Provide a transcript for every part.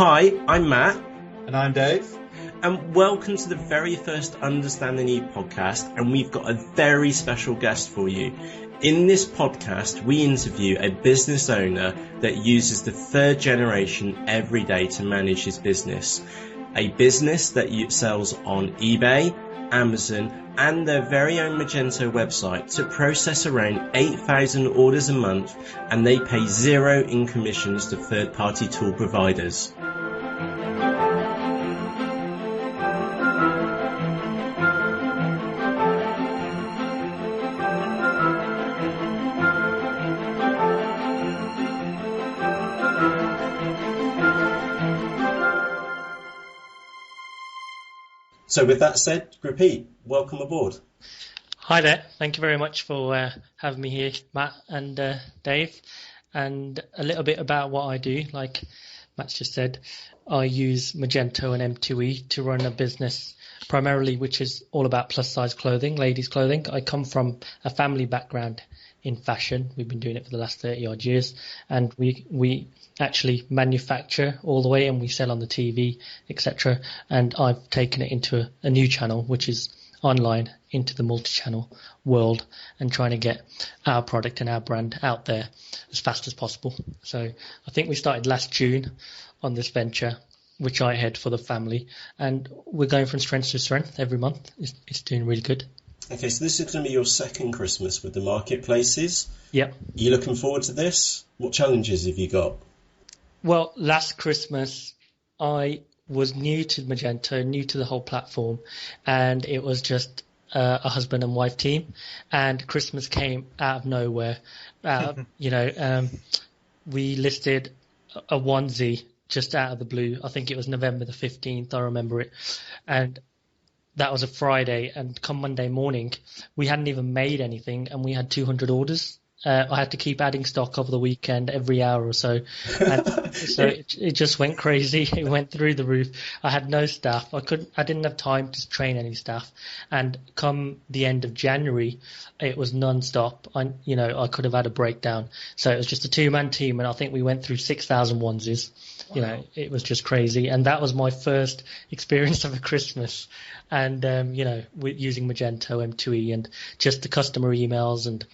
Hi, I'm Matt. And I'm Dave. And welcome to the very first Understandinge podcast. And we've got a very special guest for you. In this podcast, we interview a business owner that uses the third generation every day to manage his business. A business that sells on eBay, Amazon, and their very own Magento website to process around 8,000 orders a month, and they pay zero in commissions to third-party tool providers. So with that said, Gurpreet, welcome aboard. Hi there. Thank you very much for having me here, Matt and Dave. And a little bit about what I do. Like Matt's just said, I use Magento and M2E to run a business primarily which is all about plus size clothing, ladies clothing. I come from a family background in fashion. We've been doing it for the last 30 odd years, and we actually manufacture all the way and we sell on the TV, etc. And I've taken it into a new channel, which is online, into the multi-channel world, and trying to get our product and our brand out there as fast as possible. So I think we started last June on this venture, which I head for the family, and we're going from strength to strength every month. It's doing really good. Okay, so this is going to be your second Christmas with the marketplaces. Yep. Are you looking forward to this? What challenges have you got? Well, last Christmas, I was new to Magento, new to the whole platform, and it was just a husband and wife team. And Christmas came out of nowhere. We listed a onesie just out of the blue. I think it was November the 15th. I remember it. And that was a Friday, and come Monday morning, we hadn't even made anything, and we had 200 orders. I had to keep adding stock over the weekend every hour or so. And so it just went crazy. It went through the roof. I had no staff. I didn't have time to train any staff. And come the end of January, it was non-stop. I could have had a breakdown. So it was just a two-man team, and I think we went through 6,000 onesies. Wow. It was just crazy. And that was my first experience of a Christmas. And, using Magento M2E and just the customer emails and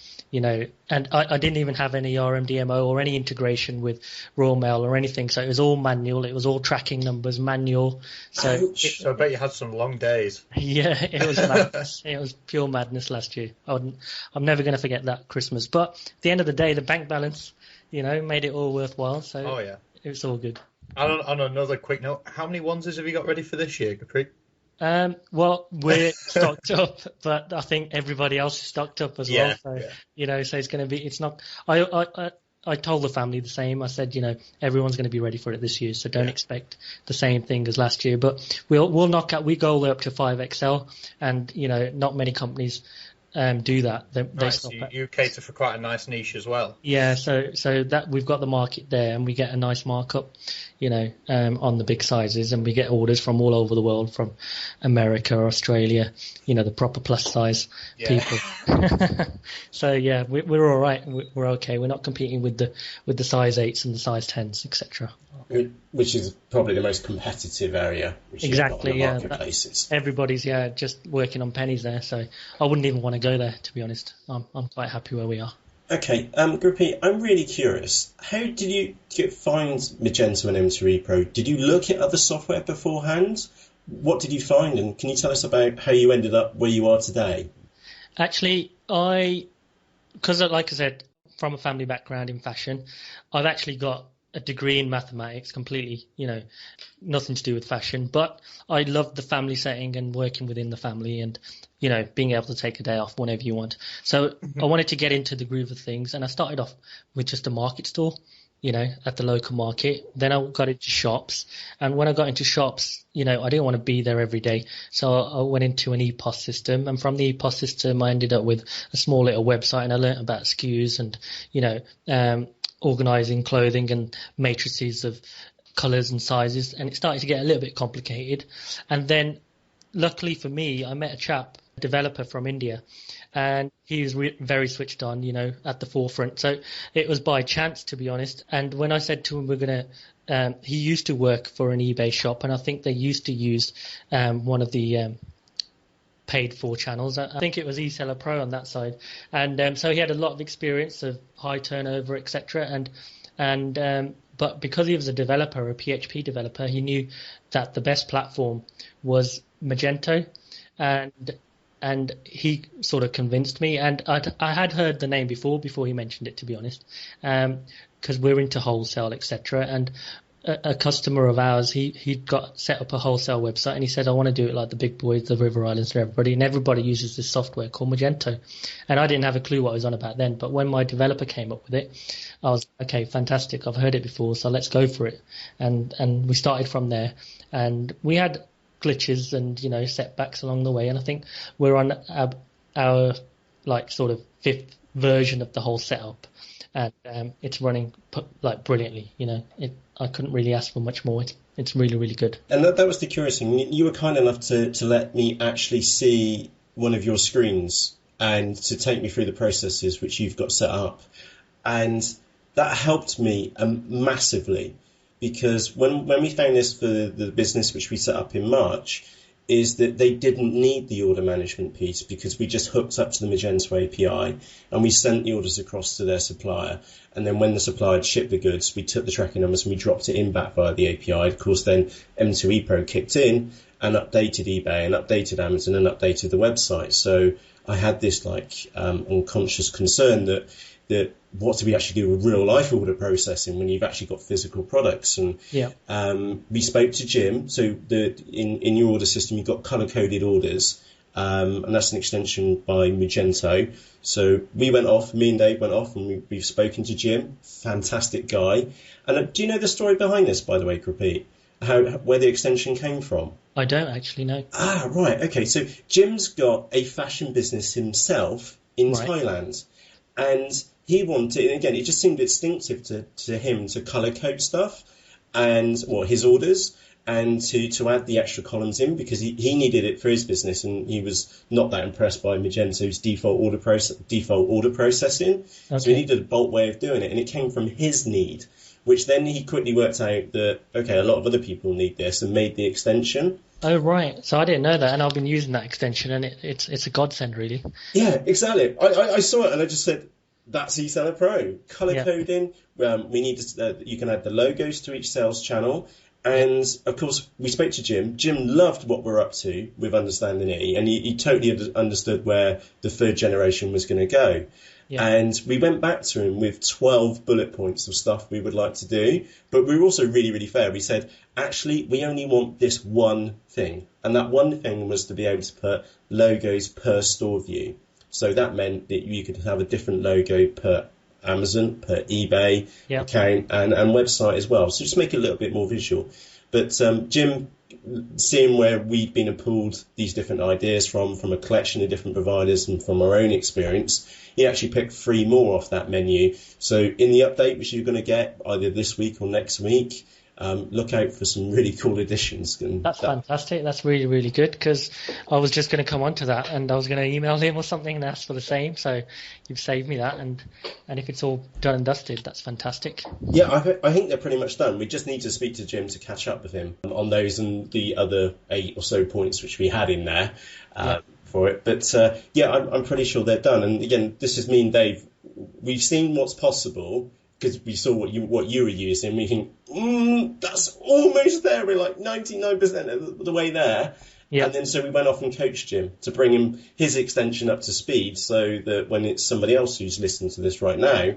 I didn't even have any DMO or any integration with raw mail or anything. So it was all manual. It was all tracking numbers, manual. So I bet you had some long days. Yeah, it was madness. It was pure madness last year. I'm never going to forget that Christmas. But at the end of the day, the bank balance, made it all worthwhile. So it's all good. On another quick note, how many onesies have you got ready for this year, Gurpreet? Well, we're stocked up, but I think everybody else is stocked up as well. So, so it's going to be, it's not, I told the family the same. I said, everyone's going to be ready for it this year. So don't expect the same thing as last year, but we'll knock out, we go all the way up to 5XL, and, not many companies do that. They stop you cater for quite a nice niche as well. Yeah, so that we've got the market there, and we get a nice markup, on the big sizes, and we get orders from all over the world, from America, Australia, the proper plus size people. So yeah, we're all right. We're okay. We're not competing with the size 8s and the size 10s, etc. Which is probably the most competitive area. Exactly, yeah. Marketplaces. Everybody's just working on pennies there, so I wouldn't even want to go there, to be honest. I'm quite happy where we are. Okay, Gurpreet, I'm really curious. How did you find Magento and M2E Pro? Did you look at other software beforehand? What did you find, and can you tell us about how you ended up where you are today? Actually, because like I said, from a family background in fashion, I've actually got a degree in mathematics, completely, nothing to do with fashion, but I love the family setting and working within the family and, being able to take a day off whenever you want. So I wanted to get into the groove of things, and I started off with just a market store, at the local market. Then I got into shops, and when I got into shops, I didn't want to be there every day. So I went into an EPOS system, and from the EPOS system, I ended up with a small little website, and I learned about SKUs and, organizing clothing and matrices of colors and sizes, and it started to get a little bit complicated. And then luckily for me, I met a developer from India, and he was very switched on, at the forefront. So it was by chance, to be honest. And when I said to him, we're going to he used to work for an eBay shop, and I think they used to use one of the paid for channels. I think it was eSeller Pro on that side, and so he had a lot of experience of high turnover, etc. But because he was a developer, a PHP developer, he knew that the best platform was Magento, and he sort of convinced me. And I had heard the name before he mentioned it, to be honest, because we're into wholesale, etc. And a customer of ours, he'd got set up a wholesale website, and he said, I want to do it like the big boys, the River Islands, and everybody. And everybody uses this software called Magento. And I didn't have a clue what it was on about then. But when my developer came up with it, I was, okay, fantastic. I've heard it before, so let's go for it. And we started from there. And we had glitches and, setbacks along the way. And I think we're on our like sort of 5th version of the whole setup. And it's running like brilliantly. I couldn't really ask for much more. It's really, really good. And that was the curious thing. You were kind enough to let me actually see one of your screens and to take me through the processes which you've got set up. And that helped me massively, because when we found this for the business which we set up in March, is that they didn't need the order management piece, because we just hooked up to the Magento API and we sent the orders across to their supplier. And then when the supplier had shipped the goods, we took the tracking numbers and we dropped it in back via the API. Of course, then M2E Pro kicked in and updated eBay and updated Amazon and updated the website. So I had this unconscious concern that what do we actually do with real life order processing when you've actually got physical products? And we spoke to Jim. So in your order system, you've got color coded orders, and that's an extension by Magento. So me and Dave went off, and we've spoken to Jim. Fantastic guy. And do you know the story behind this, by the way, Gurpreet? Where the extension came from? I don't actually know. Ah, right. Okay. So Jim's got a fashion business himself in Thailand, and he wanted, and again, it just seemed instinctive to him to color code stuff and his orders, and to add the extra columns in, because he needed it for his business, and he was not that impressed by Magento's default order processing. Okay. So he needed a bolt way of doing it, and it came from his need, which then he quickly worked out that, okay, a lot of other people need this, and made the extension. Oh, right. So I didn't know that, and I've been using that extension, and it's a godsend, really. Yeah, exactly. I saw it, and I just said, that's eSeller Pro. Color coding. We need you can add the logos to each sales channel. And of course, we spoke to Jim. Jim loved what we're up to with Understandinge, and he totally understood where the 3rd generation was going to go. Yeah. And we went back to him with 12 bullet points of stuff we would like to do. But we were also really, really fair. We said, actually, we only want this one thing. And that one thing was to be able to put logos per store view. So that meant that you could have a different logo per Amazon, per eBay account, and website as well. So just make it a little bit more visual. But Jim, seeing where we'd been and pulled these different ideas from a collection of different providers and from our own experience, he actually picked 3 more off that menu. So in the update, which you're going to get either this week or next week, look out for some really cool additions. That's fantastic. That's really, really good, because I was just going to come on to that, and I was going to email him or something and ask for the same. So you've saved me that, and if it's all done and dusted, that's fantastic. Yeah, I think they're pretty much done. We just need to speak to Jim to catch up with him on those and the other 8 or so points which we had in there for it. But I'm pretty sure they're done. And again, this is me and Dave. We've seen what's possible, because we saw what you were using. We think, that's almost there. We're like 99% of the way there. Yeah. And then so we went off and coached Jim to bring him his extension up to speed, so that when it's somebody else who's listening to this right now,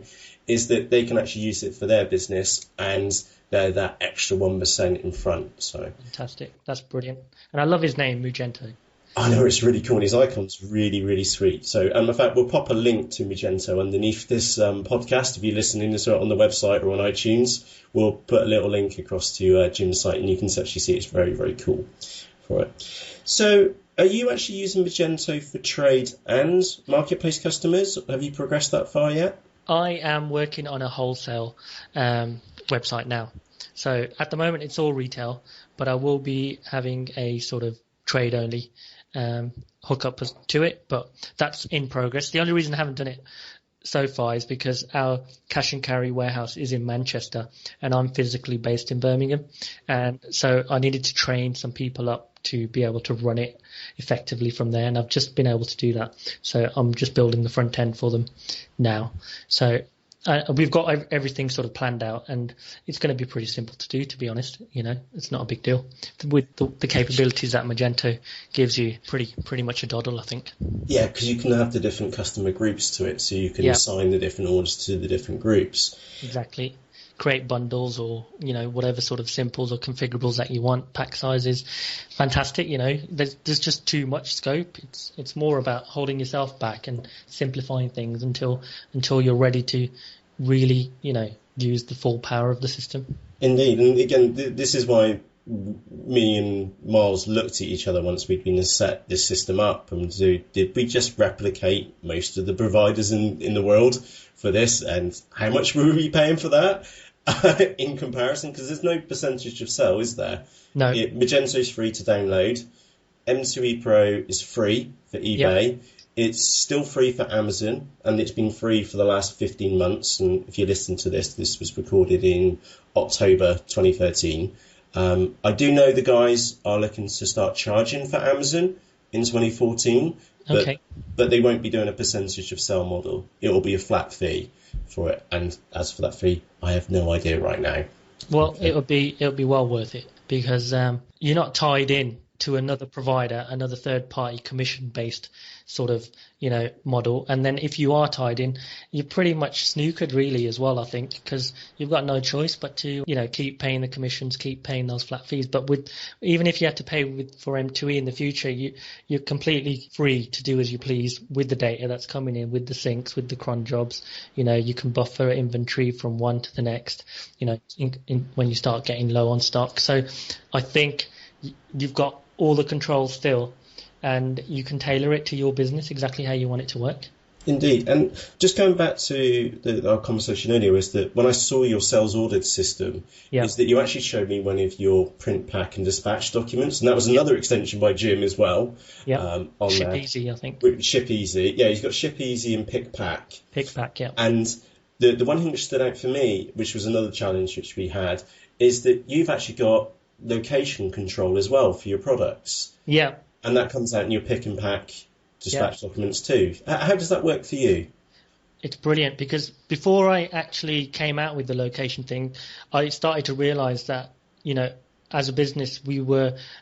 is that they can actually use it for their business, and they're that extra 1% in front. So fantastic. That's brilliant. And I love his name, Magento. I know, it's really cool, and his icon's really, really sweet. So, in fact, we'll pop a link to Magento underneath this podcast. If you're listening to it on the website or on iTunes, we'll put a little link across to Jim's site, and you can actually see it's very, very cool for it. So, are you actually using Magento for trade and marketplace customers? Have you progressed that far yet? I am working on a wholesale website now. So, at the moment, it's all retail, but I will be having a sort of trade only hook up to it, but that's in progress. The only reason I haven't done it so far is because our cash and carry warehouse is in Manchester and I'm physically based in Birmingham. And so I needed to train some people up to be able to run it effectively from there. And I've just been able to do that. So I'm just building the front end for them now. So we've got everything sort of planned out, and it's going to be pretty simple to do, to be honest. It's not a big deal. With the capabilities that Magento gives you, pretty much a doddle, I think. Yeah, because you can have the different customer groups to it, so you can assign the different orders to the different groups. Exactly. Create bundles or, whatever sort of simples or configurables that you want, pack sizes. Fantastic, there's just too much scope. It's more about holding yourself back and simplifying things until you're ready to really, use the full power of the system. Indeed. And again, this is why me and Miles looked at each other once we'd been to set this system up and did we just replicate most of the providers in the world for this, and how much were we paying for that in comparison? Because there's no percentage of sale, is there? No. Magento is free to download. M2E Pro is free for eBay. Yep. It's still free for Amazon, and it's been free for the last 15 months. And if you listen to this was recorded in October 2013. I do know the guys are looking to start charging for Amazon in 2014, but they won't be doing a percentage of sale model. It will be a flat fee for it. And as for that fee, I have no idea right now. Well, it'll be well worth it, because you're not tied in to another provider, another third-party commission-based sort of, model. And then if you are tied in, you're pretty much snookered really as well, I think, because you've got no choice but to, keep paying the commissions, keep paying those flat fees. But even if you had to pay for M2E in the future, you're completely free to do as you please with the data that's coming in, with the syncs, with the cron jobs. You can buffer inventory from one to the next, when you start getting low on stock. So I think you've got all the controls still, and you can tailor it to your business exactly how you want it to work. Indeed. And just going back to our conversation earlier, is that when I saw your sales ordered system, is that you actually showed me one of your print, pack and dispatch documents, and that was another extension by Jim as well. Yeah. On Ship there. Easy, I think. Ship Easy. Yeah, he's got Ship Easy and Pick Pack. Pick Pack, yeah. And the one thing which stood out for me, which was another challenge which we had, is that you've actually got location control as well for your products. Yeah. And that comes out in your pick and pack dispatch documents too. How does that work for you? It's brilliant, because before I actually came out with the location thing, I started to realize that, as a business,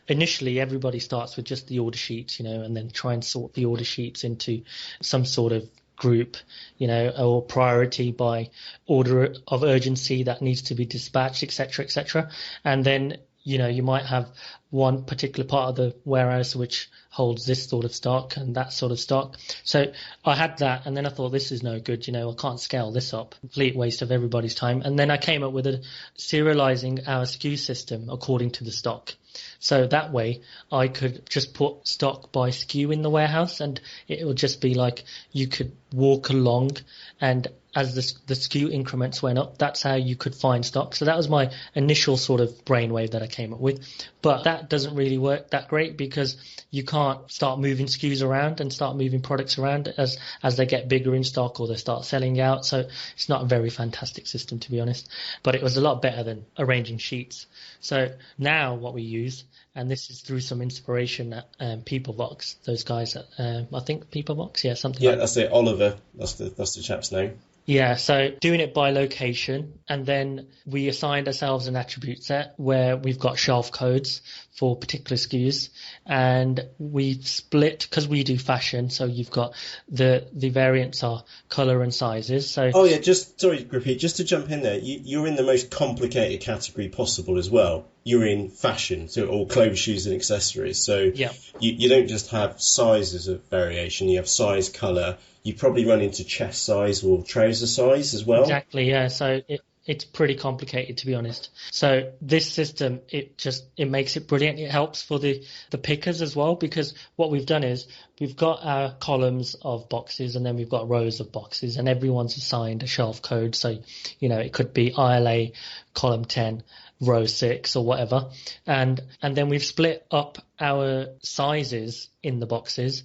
initially everybody starts with just the order sheets, and then try and sort the order sheets into some sort of group, or priority by order of urgency that needs to be dispatched, etc., etc. And then, you might have one particular part of the warehouse which holds this sort of stock and that sort of stock. So I had that, and then I thought, this is no good, I can't scale this up. Complete waste of everybody's time. And then I came up with serializing our SKU system according to the stock. So that way I could just put stock by SKU in the warehouse, and it would just be like you could walk along, and as the SKU increments went up, that's how you could find stock. So that was my initial sort of brainwave that I came up with. But that doesn't really work that great, because you can't start moving SKUs around and start moving products around as they get bigger in stock or they start selling out. So it's not a very fantastic system, to be honest. But it was a lot better than arranging sheets. So now what we use, and this is through some inspiration at PeopleVox, those guys at, I think PeopleVox, something like that. Yeah, that's it, Oliver. That's the chap's name. Yeah, so doing it by location, and then we assigned ourselves an attribute set where we've got shelf codes for particular SKUs, and we've split, because we do fashion, so you've got the variants are color and sizes. So sorry, Gurpreet, just to jump in there, you're in the most complicated category possible as well. You're in fashion, so all clothes, shoes and accessories. So you don't just have sizes of variation, you have size, color. You probably run into chest size or trouser size as well. Exactly, yeah. So it's pretty complicated, to be honest. So this system, it makes it brilliant. It helps for the pickers as well, because what we've done is we've got our columns of boxes, and then we've got rows of boxes, and everyone's assigned a shelf code. So, it could be ILA column 10, row 6 or whatever. And then we've split up our sizes in the boxes.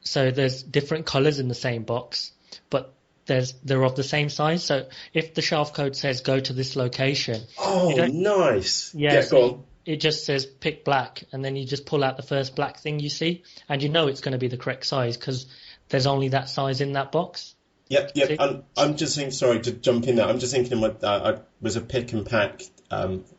So there's different colors in the same box, but they're of the same size. So if the shelf code says go to this location, Oh, nice. yeah, Go on. it just says pick black, and then you just pull out the first black thing you see, and you know it's going to be the correct size because there's only that size in that box. Yep. I'm just thinking, sorry to jump in there. I'm just thinking I was a pick and pack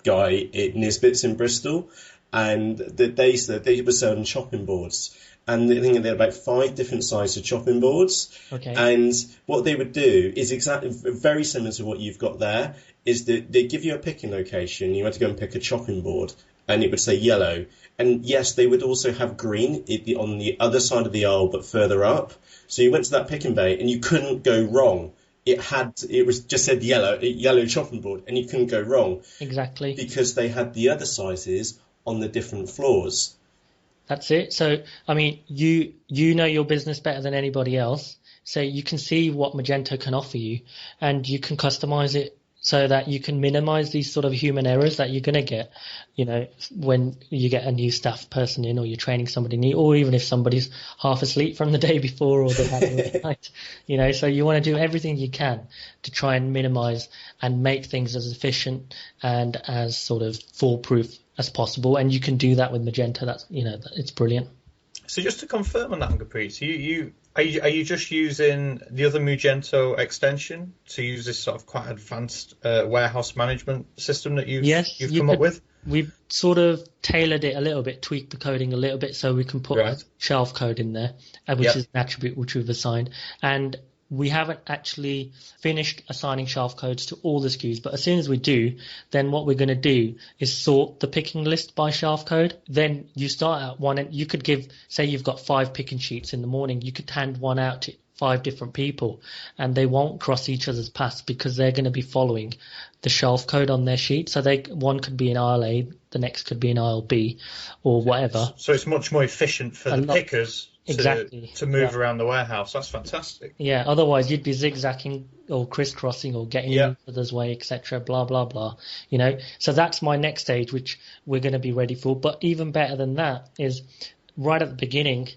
guy in Nisbets in Bristol, and they were selling chopping boards. And I think they had about 5 different sizes of chopping boards. Okay. And what they would do is exactly very similar to what you've got there, is that they give you a picking location. You had to go and pick a chopping board, and it would say yellow. And yes, they would also have green on the other side of the aisle, but further up. So you went to that picking bay, and you couldn't go wrong. It was just said yellow chopping board, and you couldn't go wrong. Exactly. Because they had the other sizes on the different floors. That's it. So, I mean, you know your business better than anybody else. So you can see what Magento can offer you, and you can customize it so that you can minimize these sort of human errors that you're going to get, when you get a new staff person in, or you're training somebody new, or even if somebody's half asleep from the day before, or they've had a late night, so you want to do everything you can to try and minimize and make things as efficient and as sort of foolproof as possible. And you can do that with Magento. That's, it's brilliant. So just to confirm on that, Gurpreet, so are you just using the other Magento extension to use this sort of quite advanced warehouse management system that you've come up with? We've sort of tailored it a little bit, tweaked the coding a little bit so we can put shelf code in there, which is an attribute which we've assigned. And we haven't actually finished assigning shelf codes to all the SKUs, but as soon as we do, then what we're going to do is sort the picking list by shelf code. Then you start at one, and you could say you've got 5 picking sheets in the morning, you could hand one out to 5 different people, and they won't cross each other's paths because they're going to be following the shelf code on their sheet. So one could be in aisle A, the next could be in aisle B, or whatever. So it's much more efficient for the pickers to move around the warehouse. That's fantastic. Yeah, otherwise you'd be zigzagging or crisscrossing or getting in each other's way, etc., blah, blah, blah. So that's my next stage, which we're going to be ready for. But even better than that is right at the beginning,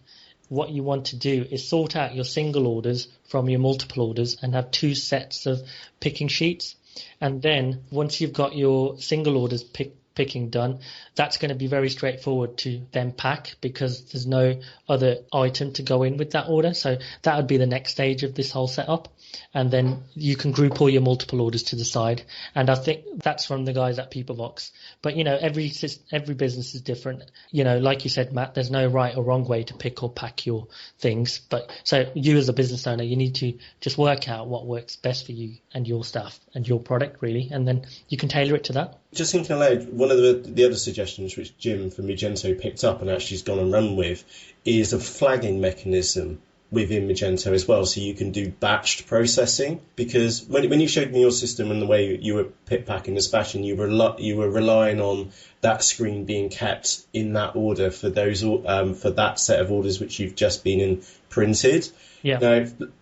what you want to do is sort out your single orders from your multiple orders and have 2 sets of picking sheets. And then once you've got your single orders picking done, that's going to be very straightforward to then pack because there's no other item to go in with that order. So that would be the next stage of this whole setup. And then you can group all your multiple orders to the side. And I think that's from the guys at Peoplebox. But, every business is different. Like you said, Matt, there's no right or wrong way to pick or pack your things. But so you as a business owner, you need to just work out what works best for you and your staff and your product, really. And then you can tailor it to that. Just thinking aloud, one of the other suggestions which Jim from Magento picked up and actually has gone and run with is a flagging mechanism within Magento as well, so you can do batched processing. Because when you showed me your system and the way you were pick, packing, dispatching, you were relying on that screen being kept in that order for those for that set of orders which you've just been in printed. Yeah.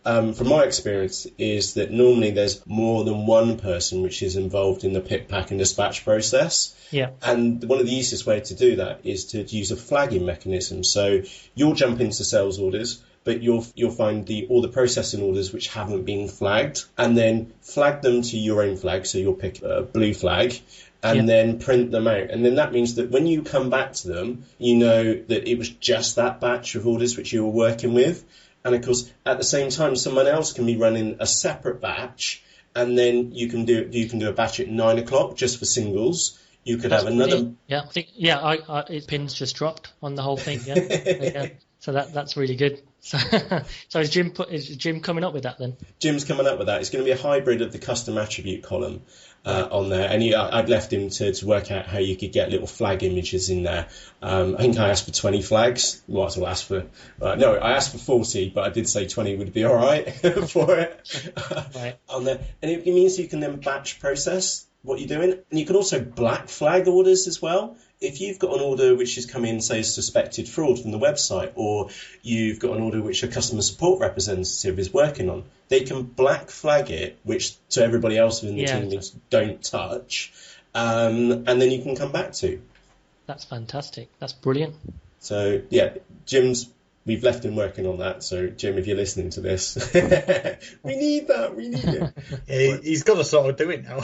Now, from my experience, is that normally there's more than one person which is involved in the pick, pack, and dispatch process. Yeah. And one of the easiest way to do that is to use a flagging mechanism. So you'll jump into sales orders, but you'll find all the processing orders which haven't been flagged, and then flag them to your own flag. So you'll pick a blue flag, and then print them out. And then that means that when you come back to them, you know that it was just that batch of orders which you were working with. And of course, at the same time, someone else can be running a separate batch, and then you can do a batch at 9 o'clock just for singles. You could have another. Yeah, I think pins just dropped on the whole thing. Yeah. So that's really good. So is Jim coming up with that then? Jim's coming up with that. It's going to be a hybrid of the custom attribute column on there, and I'd left him to work out how you could get little flag images in there. I think I asked for 20 flags. Might as well ask for I asked for 40, but I did say 20 would be all right for it right. on there, and it means you can then batch process what you're doing, and you can also black flag orders as well. If you've got an order which has come in, say, suspected fraud from the website, or you've got an order which a customer support representative is working on, they can black flag it, which to everybody else within the team means don't touch, and then you can come back to. That's fantastic. That's brilliant. So, yeah, Jim's we've left him working on that. So Jim, if you're listening to this, we need it. He's got to sort of do it now.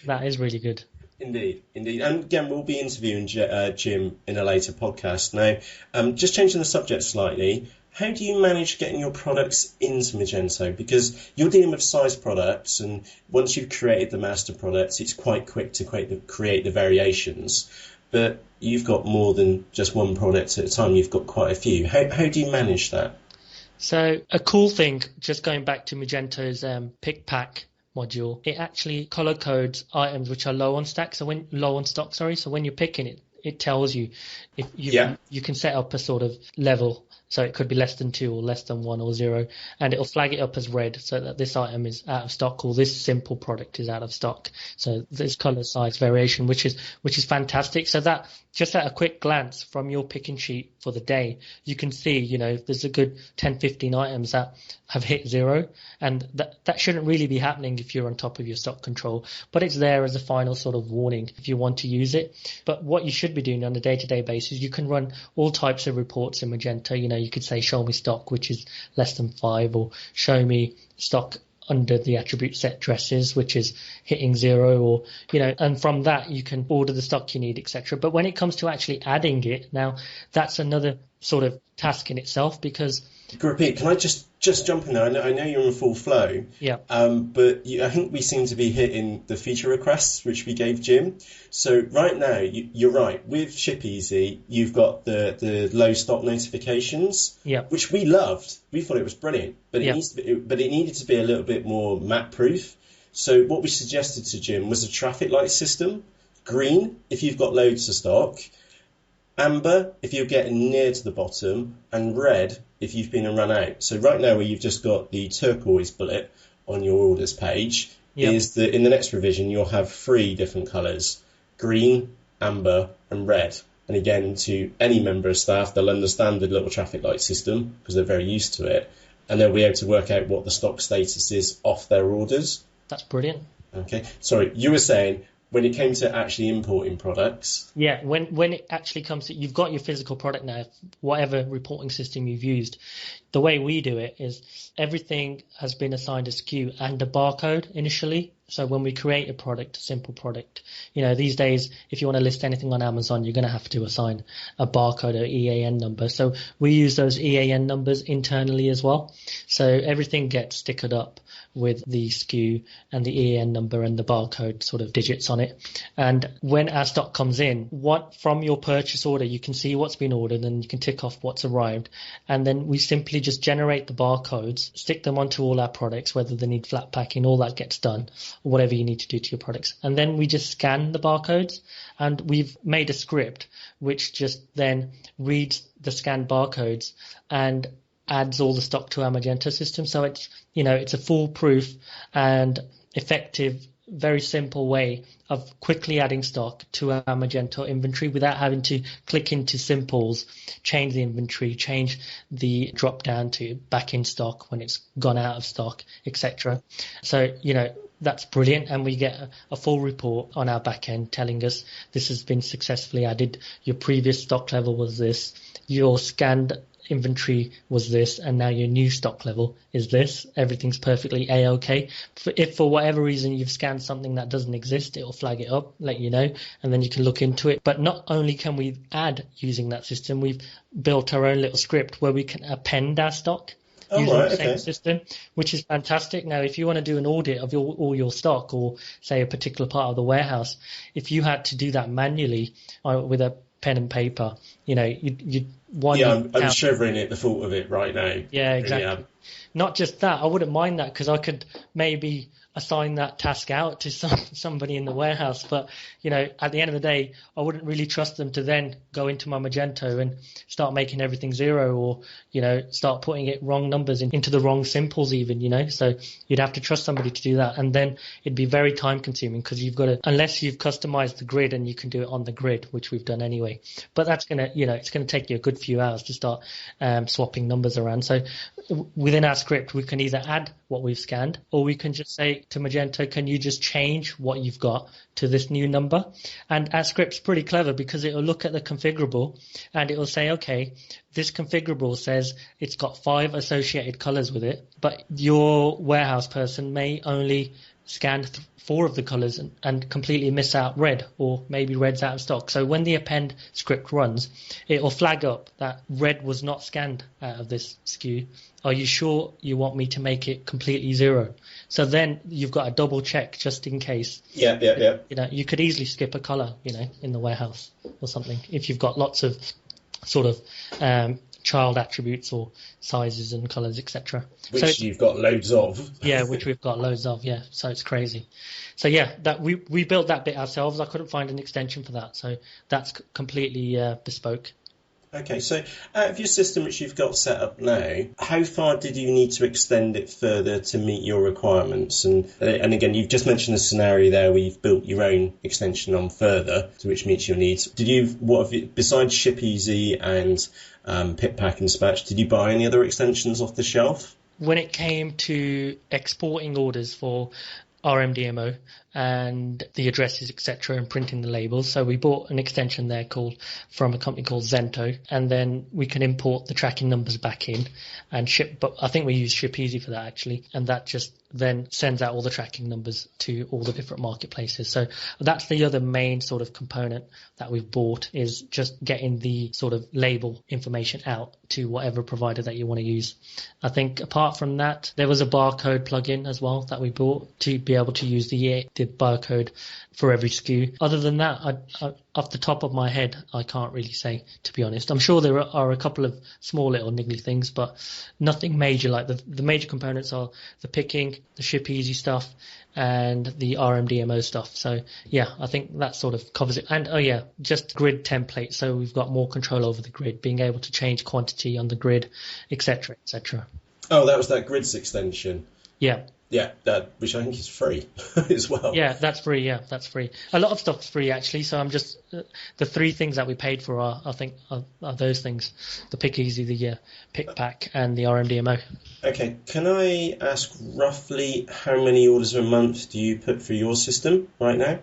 That is really good. Indeed. And again, we'll be interviewing Jim in a later podcast. Now, just changing the subject slightly, how do you manage getting your products into Magento? Because you're dealing with size products, and once you've created the master products, it's quite quick to create the variations. But you've got more than just one product at a time. You've got quite a few. How do you manage that? So a cool thing, just going back to Magento's pick pack module, it actually color codes items which are low on stock. So when you're picking it, it tells you if you can set up a sort of level. So it could be less than 2 or less than 1 or 0, and it'll flag it up as red so that this item is out of stock or this simple product is out of stock. So there's color size variation, which is fantastic. So that just at a quick glance from your picking sheet for the day, you can see, there's a good 10, 15 items that have hit 0, and that shouldn't really be happening if you're on top of your stock control, but it's there as a final sort of warning if you want to use it. But what you should be doing on a day-to-day basis, you can run all types of reports in Magento. You could say show me stock which is less than 5, or show me stock under the attribute set dresses which is hitting 0, or and from that you can order the stock you need, etc. But when it comes to actually adding it, now that's another sort of task in itself, because Gurpreet, can I just jump in there? I know you're in full flow. Yeah. But I think we seem to be hitting the feature requests which we gave Jim. So right now, you're right. With Ship Easy, you've got the low stock notifications, which we loved. We thought it was brilliant, but it needed to be a little bit more map proof. So what we suggested to Jim was a traffic light system. Green if you've got loads of stock, amber if you're getting near to the bottom, and red if you've been and run out. So right now, where you've just got the turquoise bullet on your orders page, is that in the next revision you'll have 3 different colours: green, amber and red. And again, to any member of staff, they'll understand the little traffic light system because they're very used to it, and they'll be able to work out what the stock status is off their orders. That's brilliant. Okay, sorry, you were saying when it came to actually importing products. Yeah, when it actually comes to, you've got your physical product now, whatever reporting system you've used. The way we do it is everything has been assigned a SKU and a barcode initially. So when we create a product, a simple product, these days, if you want to list anything on Amazon, you're going to have to assign a barcode or EAN number. So we use those EAN numbers internally as well. So everything gets stickered up with the SKU and the EAN number and the barcode sort of digits on it. And when our stock comes in, from your purchase order, you can see what's been ordered and you can tick off what's arrived. And then we simply just generate the barcodes, stick them onto all our products, whether they need flat packing, all that gets done, or whatever you need to do to your products. And then we just scan the barcodes, and we've made a script which just then reads the scanned barcodes and adds all the stock to our Magento system. So it's a foolproof and effective, very simple way of quickly adding stock to our Magento inventory without having to click into simples, change the inventory, change the drop down to back in stock when it's gone out of stock, etc. So, that's brilliant, and we get a full report on our back end telling us this has been successfully added, your previous stock level was this, your scanned inventory was this, and now your new stock level is this. Everything's perfectly A-OK. If for whatever reason you've scanned something that doesn't exist, it'll flag it up, let you know, and then you can look into it. But not only can we add using that system, we've built our own little script where we can append our stock using the same system, which is fantastic. Now, if you want to do an audit of all your stock, or say a particular part of the warehouse, if you had to do that manually with a pen and paper, I'm shivering at the thought of it right now. Yeah, exactly. Really. Not just that, I wouldn't mind that, because I could maybe assign that task out to somebody in the warehouse. But, at the end of the day, I wouldn't really trust them to then go into my Magento and start making everything 0, or, start putting wrong numbers into the wrong simples even, So you'd have to trust somebody to do that. And then it'd be very time consuming, because you've got to, unless you've customized the grid, and you can do it on the grid, which we've done anyway. But that's going to, it's going to take you a good few hours to start swapping numbers around. So within our script, we can either add what we've scanned, or we can just say to Magento, can you just change what you've got to this new number? And our script's pretty clever because it'll look at the configurable and it'll say, okay, this configurable says it's got 5 associated colors with it, but your warehouse person may only scan 4 of the colors and completely miss out red, or maybe red's out of stock. So when the append script runs, it will flag up that red was not scanned out of this SKU. Are you sure you want me to make it completely 0? So then you've got a double check just in case. Yeah. You know, you could easily skip a color, you know, in the warehouse or something if you've got lots of sort of child attributes or sizes and colors, etc. Which you've got loads of. Yeah, which we've got loads of, yeah. So it's crazy. So yeah, that we built that bit ourselves. I couldn't find an extension for that. So that's completely bespoke. Okay, so out of your system which you've got set up now, how far did you need to extend it further to meet your requirements? And again, you've just mentioned a scenario there where you've built your own extension on further, to which meets your needs. Besides Ship Easy and Pick, Pack and Dispatch, did you buy any other extensions off the shelf? When it came to exporting orders for RMDMO and the addresses, etc., and printing the labels. So we bought an extension there from a company called Zento, and then we can import the tracking numbers back in and ship. But I think we use Ship Easy for that actually, and that just then sends out all the tracking numbers to all the different marketplaces. So that's the other main sort of component that we've bought, is just getting the sort of label information out to whatever provider that you want to use. I think apart from that, there was a barcode plugin as well that we bought to be able to use the barcode for every SKU. Other than that, I, off the top of my head, I can't really say, to be honest. I'm sure there are a couple of small little niggly things, but nothing major. Like the major components are the picking, the Ship Easy stuff, and the RMDMO stuff. So yeah, I think that sort of covers it. And just grid template. So we've got more control over the grid, being able to change quantity on the grid, etc., etc. Oh, that was that grids extension. Yeah. Yeah, which I think is free as well. Yeah, that's free. Yeah, that's free. A lot of stuff's free actually. So I'm just the 3 things that we paid for are those things: the Pick Easy, the Pick Pack, and the RMDMO. Okay, can I ask roughly how many orders a month do you put through your system right now?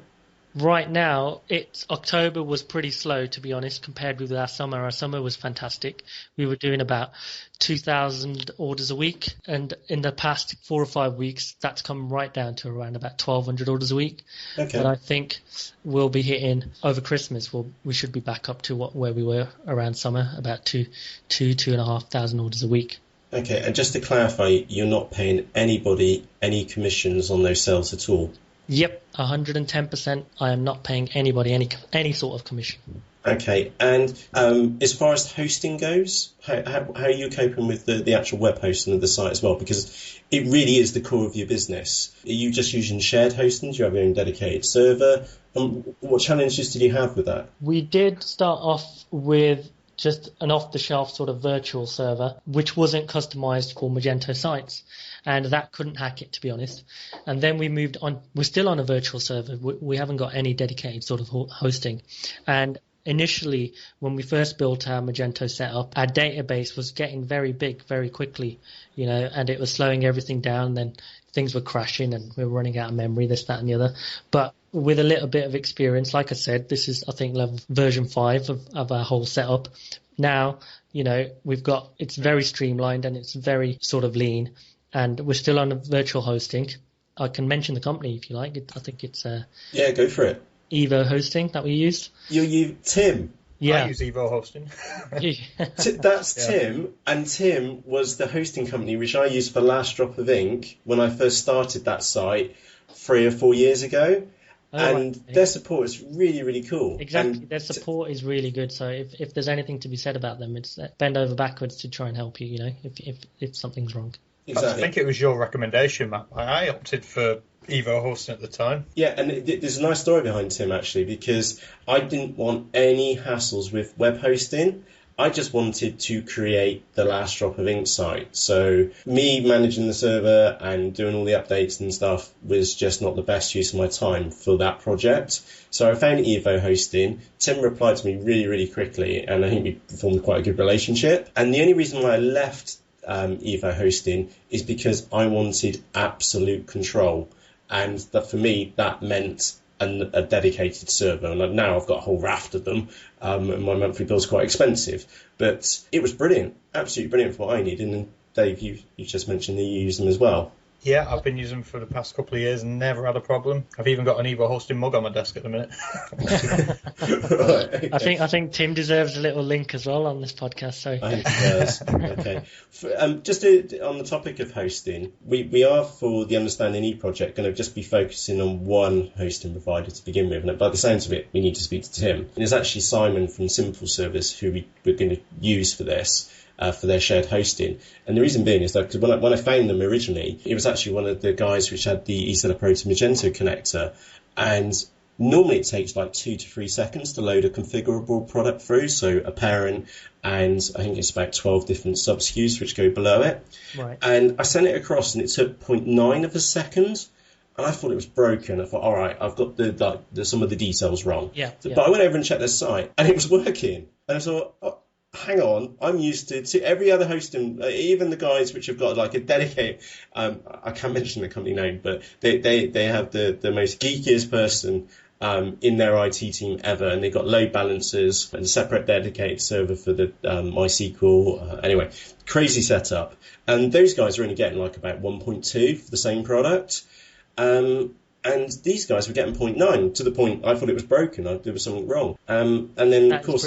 Right now, October was pretty slow, to be honest, compared with our summer. Our summer was fantastic. We were doing about 2,000 orders a week, and in the past 4 or 5 weeks, that's come right down to around about 1,200 orders a week. Okay. But I think we'll be hitting over Christmas. We should be back up to where we were around summer, about 2,500 orders a week. Okay, and just to clarify, you're not paying anybody any commissions on those sales at all? Yep, 110%. I am not paying anybody any sort of commission. Okay, and as far as hosting goes, how are you coping with the actual web hosting of the site as well? Because it really is the core of your business. Are you just using shared hosting? Do you have your own dedicated server? What challenges did you have with that? We did start off with just an off-the-shelf sort of virtual server, which wasn't customized for Magento sites. And that couldn't hack it, to be honest. And then we moved on. We're still on a virtual server. We haven't got any dedicated sort of hosting. And initially, when we first built our Magento setup, our database was getting very big very quickly, and it was slowing everything down. Then things were crashing and we were running out of memory, this, that, and the other. But with a little bit of experience, like I said, this is, I think, version 5 of our whole setup. Now, it's very streamlined and it's very sort of lean. And we're still on a virtual hosting. I can mention the company if you like. I think it's yeah, go for it. Evo Hosting that we use. You Tim. Yeah. I use Evo Hosting. That's Tim, and Tim was the hosting company which I used for Last Drop of Ink when I first started that site 3 or 4 years ago. And right. Their support is really, really cool. Exactly, and their support is really good. So if there's anything to be said about them, it's bend over backwards to try and help you. If something's wrong. Exactly. I think it was your recommendation, Matt. I opted for Evo Hosting at the time. Yeah, and there's a nice story behind Tim, actually, because I didn't want any hassles with web hosting. I just wanted to create the last drop of ink site. So me managing the server and doing all the updates and stuff was just not the best use of my time for that project. So I found Evo Hosting. Tim replied to me really, really quickly, and I think we formed quite a good relationship. And the only reason why I left Evo Hosting is because I wanted absolute control. And that for me, that meant a dedicated server, and now I've got a whole raft of them, and my monthly bill's quite expensive. But it was brilliant, absolutely brilliant for what I needed. And Dave, you just mentioned that you use them as well. Yeah, I've been using them for the past couple of years and never had a problem. I've even got an Evo Hosting mug on my desk at the minute. Right, okay. I think Tim deserves a little link as well on this podcast. So I think he does. Okay. Just on the topic of hosting, we are, for the Understandinge project, going to just be focusing on one hosting provider to begin with. And by the sounds of it, we need to speak to Tim. And it's actually Simon from Simple Service who we're going to use for this. For their shared hosting. And the reason being is that because when I found them originally, it was actually one of the guys which had the eSeller Pro to Magento connector. And normally it takes like 2 to 3 seconds to load a configurable product through. So a parent, and I think it's about 12 different sub SKUs which go below it. Right. And I sent it across and it took 0.9 of a second. And I thought it was broken. I thought, all right, I've got the some of the details wrong. Yeah. But I went over and checked their site and it was working. And I thought, oh, hang on, I'm used to every other hosting, even the guys which have got like a dedicated, I can't mention the company name, but they have the most geekiest person in their IT team ever, and they've got load balancers and a separate dedicated server for the MySQL. Anyway, crazy setup. And those guys are only getting like about 1.2 for the same product. And these guys were getting 0.9 to the point I thought it was broken. There was something wrong. And then, That's of course,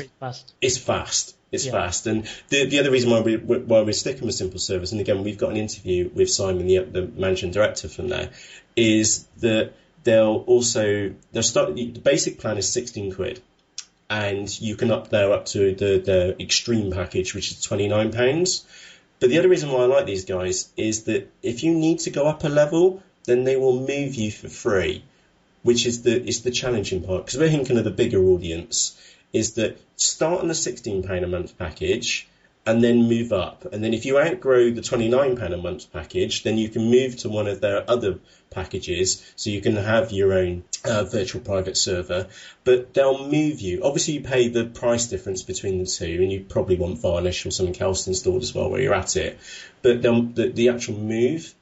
it's fast. It's fast. And the other reason why we're sticking with Simple Service, and again, we've got an interview with Simon, the managing director from there, is that they'll start, the basic plan is 16 quid. And you can up to the extreme package, which is £29. But the other reason why I like these guys is that if you need to go up a level, then they will move you for free, which is the challenging part. Because we're thinking of the bigger audience, is that start on the £16 a month package and then move up. And then if you outgrow the £29 a month package, then you can move to one of their other packages, so you can have your own virtual private server. But they'll move you. Obviously, you pay the price difference between the two, and you probably want Varnish or something else installed as well where you're at it. But the actual move,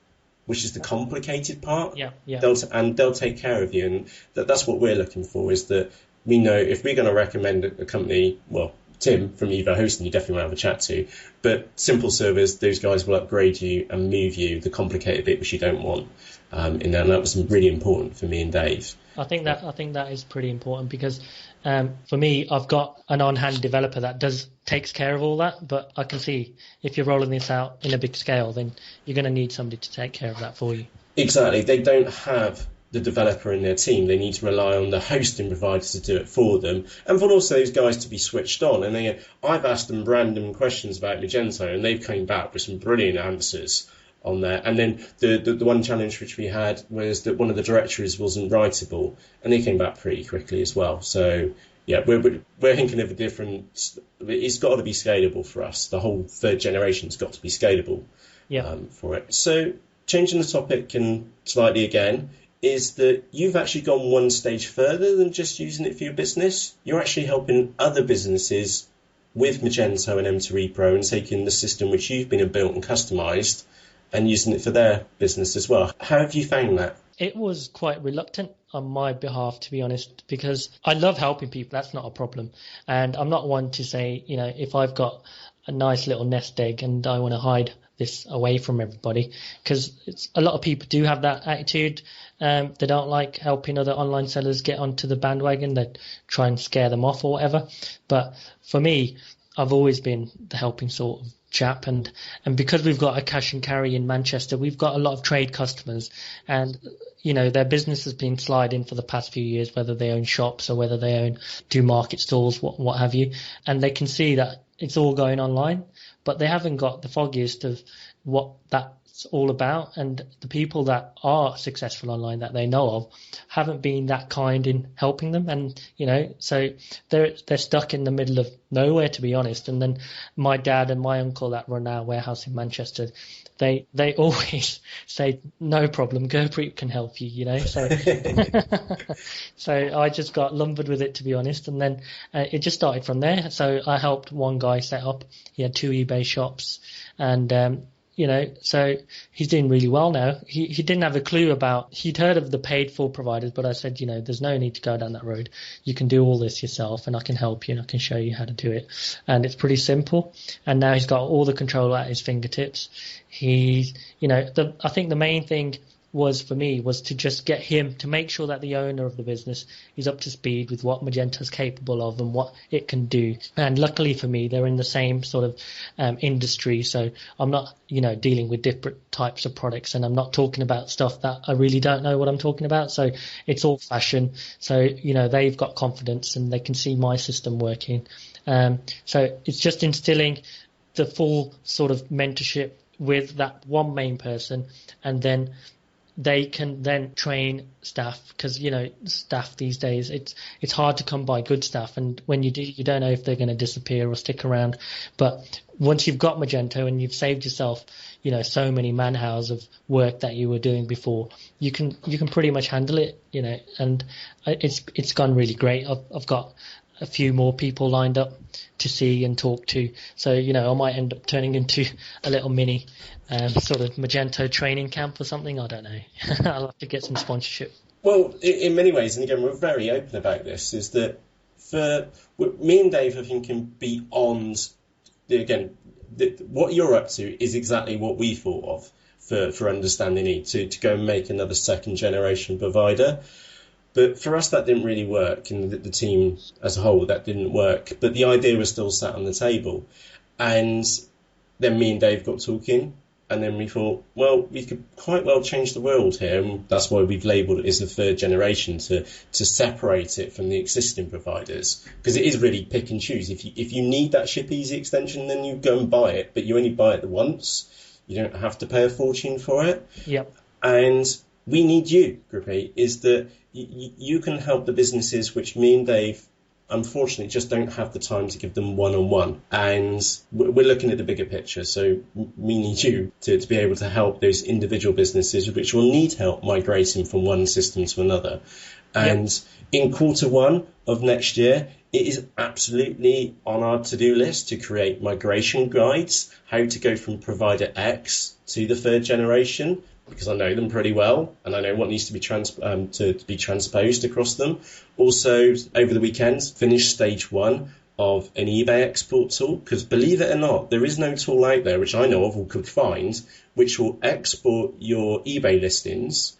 which is the complicated part, they'll take care of you. And that's what we're looking for, is that we know if we're going to recommend a company, well, Tim from Evo Hosting, you definitely want to have a chat to, but Simple Service, those guys will upgrade you and move you the complicated bit which you don't want in there. And that was really important for me and Dave. I think that is pretty important because for me, I've got an on-hand developer that takes care of all that, but I can see if you're rolling this out in a big scale, then you're going to need somebody to take care of that for you. Exactly. They don't have the developer in their team. They need to rely on the hosting provider to do it for them, and for also those guys to be switched on. And I've asked them random questions about Magento, and they've come back with some brilliant answers on there. And then the one challenge which we had was that one of the directories wasn't writable, and they came back pretty quickly as well. So yeah, we're thinking of a different. It's got to be scalable for us. The whole third generation's got to be scalable for it. So changing the topic and slightly again, is that you've actually gone one stage further than just using it for your business. You're actually helping other businesses with Magento and M2E Pro and taking the system which you've been built and customised and using it for their business as well. How have you found that? It was quite reluctant on my behalf, to be honest, because I love helping people. That's not a problem. And I'm not one to say, if I've got a nice little nest egg and I want to hide this away from everybody, because a lot of people do have that attitude. They don't like helping other online sellers get onto the bandwagon. They try and scare them off or whatever. But for me, I've always been the helping sort of chap, and because we've got a cash and carry in Manchester, we've got a lot of trade customers, and their business has been sliding for the past few years, whether they own shops or whether they do market stalls, what have you, and they can see that it's all going online, but they haven't got the foggiest of what that it's all about. And the people that are successful online that they know of haven't been that kind in helping them. And, so they're stuck in the middle of nowhere, to be honest. And then my dad and my uncle that run our warehouse in Manchester, they always say, no problem, Gurpreet can help you, so so I just got lumbered with it, to be honest. And then it just started from there. So I helped one guy set up. He had 2 eBay shops, and so he's doing really well now. He didn't have a clue he'd heard of the paid for providers, but I said, there's no need to go down that road. You can do all this yourself, and I can help you and I can show you how to do it. And it's pretty simple. And now he's got all the control at his fingertips. I think the main thing was for me was to just get him to make sure that the owner of the business is up to speed with what Magento's capable of and what it can do. And luckily for me, they're in the same sort of industry. So I'm not, dealing with different types of products, and I'm not talking about stuff that I really don't know what I'm talking about. So it's all fashion. So, they've got confidence and they can see my system working. So it's just instilling the full sort of mentorship with that one main person, and then they can then train staff, because staff these days, it's hard to come by good staff, and when you do, you don't know if they're going to disappear or stick around. But once you've got Magento and you've saved yourself so many man hours of work that you were doing before, you can pretty much handle it, and it's gone really great. I've got a few more people lined up to see and talk to. So, I might end up turning into a little mini sort of Magento training camp or something. I don't know. I'll have to get some sponsorship. Well, in many ways, and again, we're very open about this, is that for me and Dave are thinking beyond, what you're up to is exactly what we thought of for Understandinge, to go and make another second generation provider. But for us, that didn't really work, and the team as a whole, that didn't work. But the idea was still sat on the table. And then me and Dave got talking, and then we thought, well, we could quite well change the world here. And that's why we've labelled it as the third generation, to separate it from the existing providers. Because it is really pick and choose. If you need that Ship Easy extension, then you go and buy it. But you only buy it once. You don't have to pay a fortune for it. Yep. And we need you, Gurpreet, is that you can help the businesses which me and Dave, unfortunately, just don't have the time to give them one-on-one. And we're looking at the bigger picture. So we need you to be able to help those individual businesses which will need help migrating from one system to another. And in Q1 of next year, it is absolutely on our to-do list to create migration guides, how to go from provider X to the third generation, because I know them pretty well and I know what needs to be transposed across them. Also, over the weekend, finish stage 1 of an eBay export tool, because believe it or not, there is no tool out there which I know of or could find which will export your eBay listings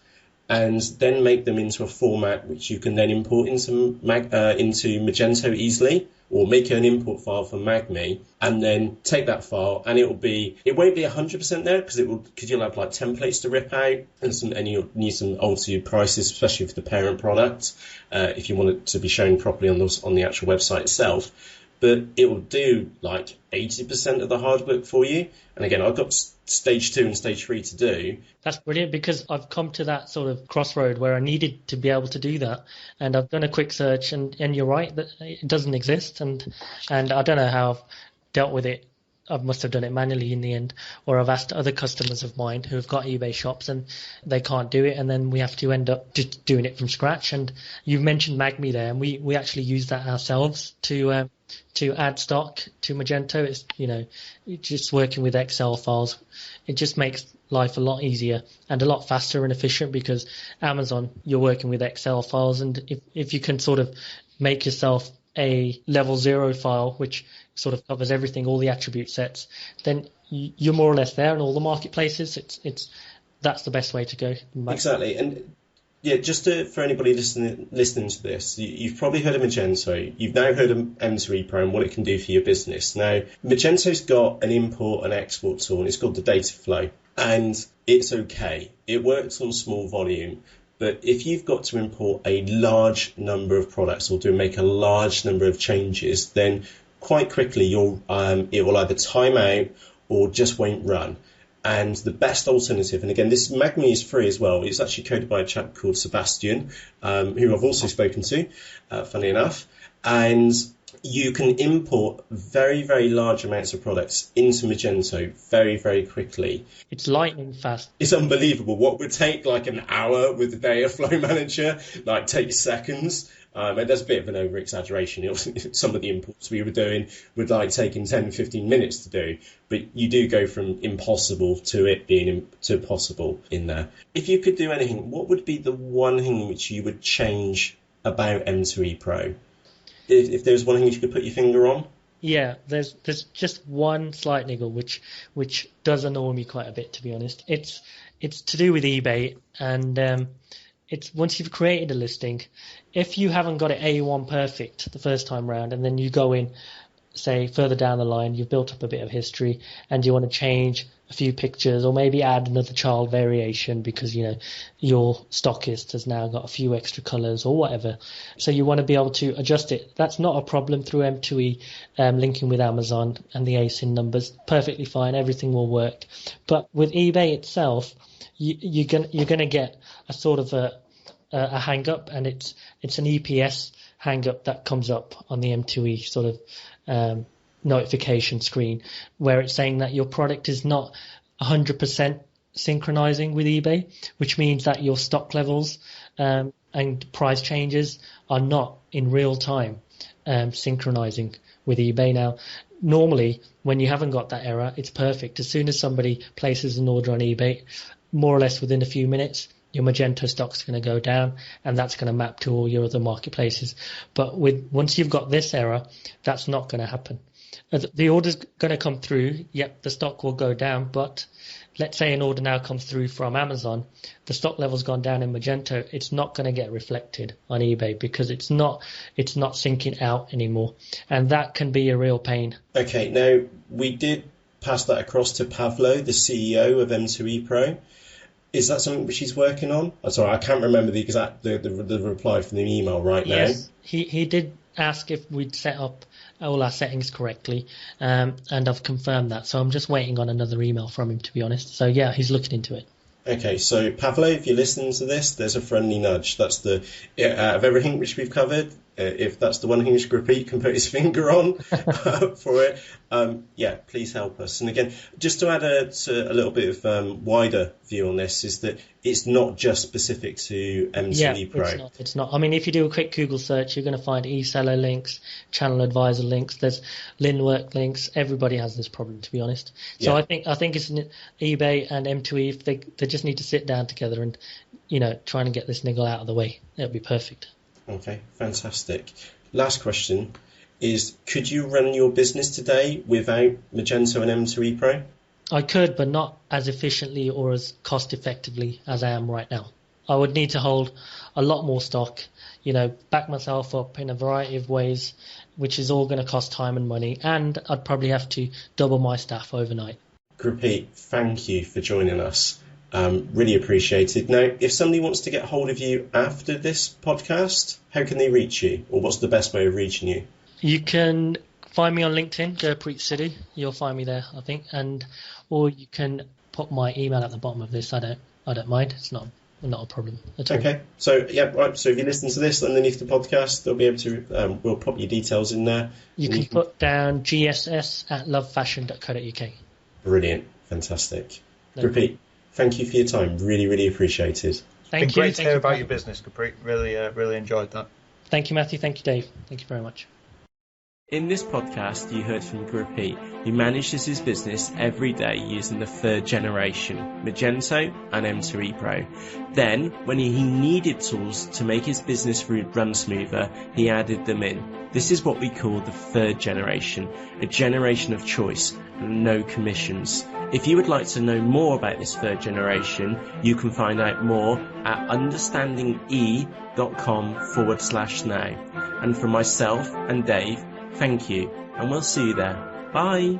and then make them into a format which you can then import into Magento easily, or make an import file from MagMe and then take that file, and it won't be 100% there because you'll have like templates to rip out and you'll need some altered prices, especially for the parent product, if you want it to be shown properly on the actual website itself. But it will do like 80% of the hard work for you. And again, I've got stage 2 and stage 3 to do. That's brilliant, because I've come to that sort of crossroad where I needed to be able to do that. And I've done a quick search, and you're right, that it doesn't exist. And I don't know how I've dealt with it. I must have done it manually in the end, or I've asked other customers of mine who have got eBay shops and they can't do it, and then we have to end up just doing it from scratch. And you've mentioned MagMe there, and we actually use that ourselves to add stock to Magento. It's just working with Excel files. It just makes life a lot easier and a lot faster and efficient, because Amazon, you're working with Excel files, and if you can sort of make yourself a level 0 file which sort of covers everything, all the attribute sets, then you're more or less there in all the marketplaces. That's the best way to go. Exactly. And yeah, just for anybody listening to this, you've probably heard of Magento. You've now heard of M2E Pro and what it can do for your business. Now, Magento's got an import and export tool, and it's called the data flow. And it's okay. It works on small volume. But if you've got to import a large number of products or make a large number of changes, then quite quickly it will either time out or just won't run. And the best alternative, and again, this Magme is free as well. It's actually coded by a chap called Sebastian, who I've also spoken to, funny enough. And you can import very, very large amounts of products into Magento very, very quickly. It's lightning fast. It's unbelievable. What would take like an hour with the Data Flow Manager, like takes seconds. And there's a bit of an over-exaggeration. Some of the imports we were doing would like taking 10, 15 minutes to do. But you do go from impossible to it being to possible in there. If you could do anything, what would be the one thing which you would change about M2E Pro? If there was one thing you could put your finger on? Yeah, there's just one slight niggle which does annoy me quite a bit, to be honest. It's to do with eBay, and it's once you've created a listing, if you haven't got it A1 perfect the first time round, and then you go in, say further down the line, you've built up a bit of history, and you want to change a few pictures, or maybe add another child variation because your stockist has now got a few extra colors or whatever. So you want to be able to adjust it. That's not a problem through M2E, linking with Amazon and the ASIN numbers. Perfectly fine. Everything will work. But with eBay itself, you're gonna get a sort of a hang up, and it's an EPS hang up that comes up on the M2E sort of notification screen, where it's saying that your product is not 100% synchronizing with eBay, which means that your stock levels and price changes are not in real time synchronizing with eBay. Now, normally when you haven't got that error, it's perfect. As soon as somebody places an order on eBay, more or less within a few minutes, your Magento stock's going to go down, and that's going to map to all your other marketplaces. But once you've got this error, that's not going to happen. The order's going to come through. Yep, the stock will go down. But let's say an order now comes through from Amazon, the stock level's gone down in Magento. It's not going to get reflected on eBay because it's not syncing out anymore, and that can be a real pain. Okay, now we did pass that across to Pavlo, the CEO of M2E Pro. Is that something which he's working on? I'm sorry, I can't remember the exact the reply from the email right now. Yes, he did ask if we'd set up all our settings correctly, and I've confirmed that. So I'm just waiting on another email from him, to be honest. So yeah, he's looking into it. Okay, so Pavlo, if you're listening to this, there's a friendly nudge. That's out of everything which we've covered, if that's the one thing which Gurpreet can put his finger on for it, please help us. And again, just to add a little bit of wider view on this, is that it's not just specific to M2E Pro. It's not. I mean, if you do a quick Google search, you're going to find eSeller links, Channel Advisor links, there's Linwork links. Everybody has this problem, to be honest. So I think it's eBay and M2E, if they just need to sit down together and, trying to get this niggle out of the way. It'll be perfect. Okay, fantastic. Last question is, could you run your business today without Magento and M2E Pro? I could, but not as efficiently or as cost effectively as I am right now. I would need to hold a lot more stock, back myself up in a variety of ways, which is all going to cost time and money, and I'd probably have to double my staff overnight. Gurpreet, thank you for joining us. Really appreciated. Now, if somebody wants to get hold of you after this podcast, how can they reach you, or what's the best way of reaching you? You can find me on LinkedIn, Gurpreet Sidhu. You'll find me there, I think, or you can put my email at the bottom of this. I don't mind. It's not a problem at all. Okay. So right. So if you listen to this underneath the podcast, they'll be able to. We'll pop your details in there. You can put down gss@lovefashion.co.uk. Brilliant. Fantastic. Gurpreet, thank you for your time. Really, really appreciated. Thank you. Great to hear about your business, Gurpreet. Really enjoyed that. Thank you, Matthew. Thank you, Dave. Thank you very much. In this podcast, you heard from Gurpreet, who manages his business every day using the third generation, Magento and M2E Pro. Then, when he needed tools to make his business run smoother, he added them in. This is what we call the third generation, a generation of choice and no commissions. If you would like to know more about this third generation, you can find out more at understandinge.com/now. And from myself and Dave, thank you, and we'll see you there. Bye.